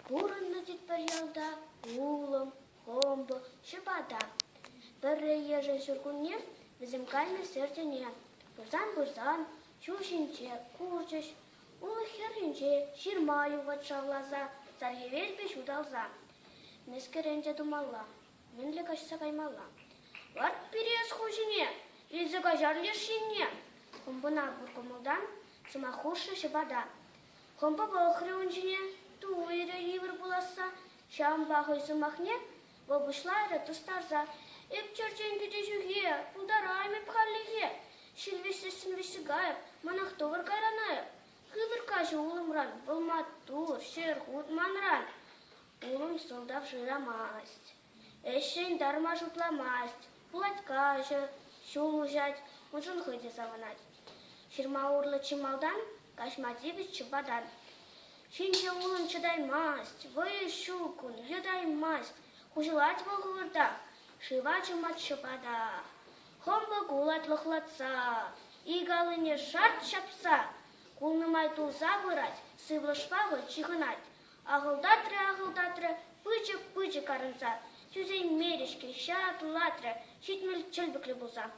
Бурно тепер ялда, улом, хомбо, щепота. Переїжджай сюркуне, візимкальне сердене. Бурзан, чушинче, курчеш, улы херинче, ширмаю ватша глаза, заргевель пеш удалза. Нескеренче думалла, менле кашса каймалла. Варт перес хужине, языка жарлешине. Хомбына буркомылдан, сымахушы щепота. Хомбо бохры унчине, туйры ивр буласа, шамбахы сымахне, бабушлайры тустарза. Эпчерчен кедежуге, пулдарайме пхаллиге, шилвесі гайып, манақтовыр кайранайып. Кыбыр кашы улымран, болматтур, шерхут манран. Улым солдав жирамасть, эшен дарма жутламасть, пулать кашы, шул ужать, мужын хыде заванать. Ширма урлы чималдан, кашматибіс чыбадан. Шинче улым чыдаймасть, вые шукун, юдаймасть, хужылать волгывырда. Шивачы мат щепота, хомбы кулат лохлатса, игалыне шарт шапса, кулнымай тулса вырать, сывлы шпагы чихынать. Ағылдатры, пычы карынса, түзей мерешке, шат латры, шитмел чөлбіклі болса.